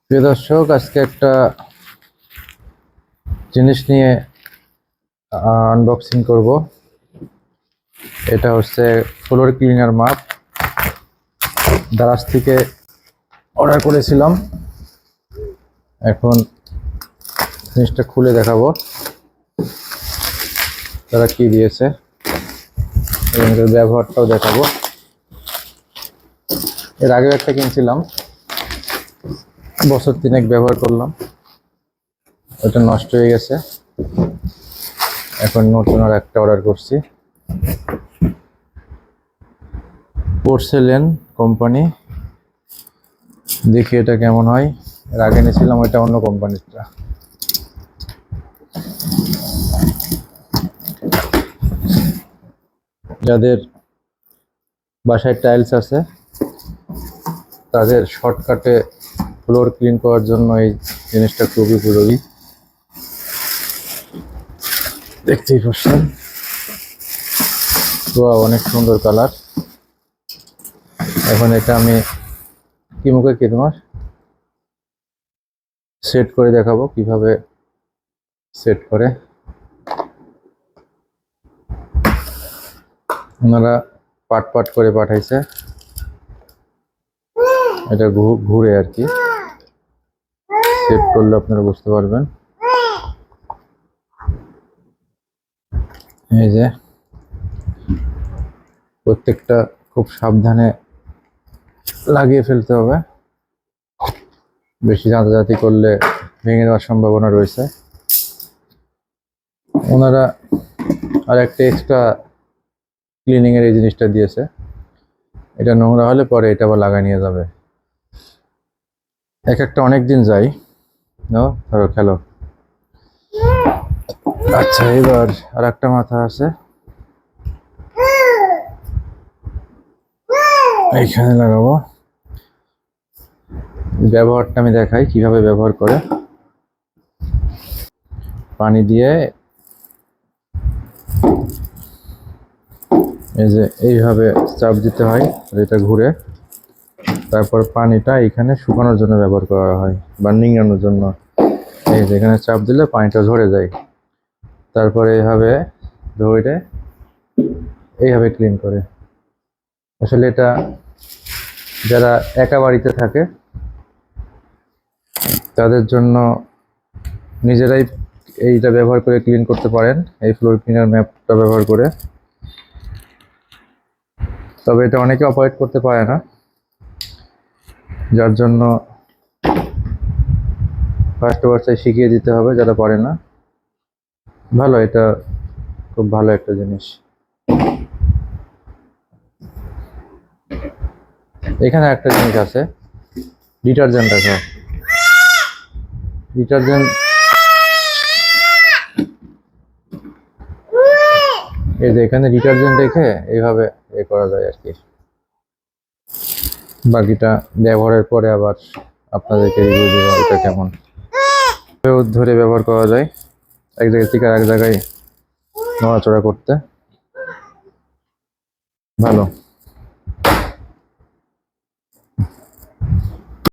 প্রিয় দর্শক, আজকে একটা জিনিস নিয়ে আনবক্সিং করব। এটা হচ্ছে ফ্লোর ক্লিনার মাপ। দারাজ থেকে অর্ডার করেছিলাম। এখন জিনিসটা খুলে দেখাবো তারা কি দিয়েছে এবং এর ব্যবহারটাও দেখাবো। এর আগেও একটা কিনছিলাম, বছর 3 ব্যবহার করলাম, ওটা নষ্ট হয়ে গেছে। এখন নতুন আর একটা অর্ডার করছি, পোর্সেলেন কোম্পানি। দেখি এটা কেমন হয়। এর আগে নিয়েছিলাম ওইটা অন্য কোম্পানিটা। যাদের বাসায় টাইলস আছে তাদের শর্টকাটে ফ্লোর ক্লিন করার জন্য এই জিনিসটা খুবই উপযোগী। দেখতেই পাচ্ছেন, অনেক সুন্দর কালার। এখন এটা আমি কি মুখে কি তোমার সেট করে দেখাবো কিভাবে সেট করে। ওনারা পাট পাট করে পাঠাইছে, এটা ঘুরে আর কি সেট করলে আপনারা বুঝতে পারবেন। এই যে প্রত্যেকটা খুব সাবধানে লাগিয়ে ফেলতে হবে, বেশি জাঁতাজাতি করলে ভেঙে যাওয়ার সম্ভাবনা রয়েছে। ওনারা আর একটা এক্সট্রা ক্লিনিং এর এই জিনিসটা দিয়েছে, এটা নোংরা হলে পরে এটা আবার লাগাই নিয়ে যাবে। এক একটা অনেক দিন যায়। ধরো খেলো। আচ্ছা, এবার আর একটা মাথা আছে, এইখানে লাগাবো। ব্যবহারটা আমি দেখাই কিভাবে ব্যবহার করে। পানি দিয়ে এই যে এইভাবে চাপ দিতে হয়, এটা ঘুরে। তারপর পানিটা এখানে শুকানোর জন্য ব্যবহার করা হয় বা নিংড়ানোর জন্য। এই যে এখানে চাপ দিলে পানিটা ঝরে যায়। তারপরে এইভাবে ধরে এইভাবে ক্লিন করে। আসলে এটা যারা একা বাড়িতে থাকে তাদের জন্য নিজেরাই এইটা ব্যবহার করে ক্লিন করতে পারেন, এই ফ্লোর ক্লিনার ম্যাপটা ব্যবহার করে। তবে এটা অনেকে অপারেট করতে পারে না, যার জন্য ফার্স্ট অবস্থায় শিখিয়ে দিতে হবে যারা পারে না। ভালো, এটা খুব ভালো একটা জিনিস। এখানে একটা জিনিস আছে, ডিটারজেন্ট আছে। ডিটারজেন্ট এই যে এখানে ডিটারজেন্ট রেখে এইভাবে করা যায় আর কি। বাকিটা ব্যবহারের পরে আবার আপনাদেরকে রিভিউ দেবো এটা কেমন ধরে ব্যবহার করা যায়। এক জায়গা থেকে আরেক জায়গায় নড়াচড়া করতে ভালো।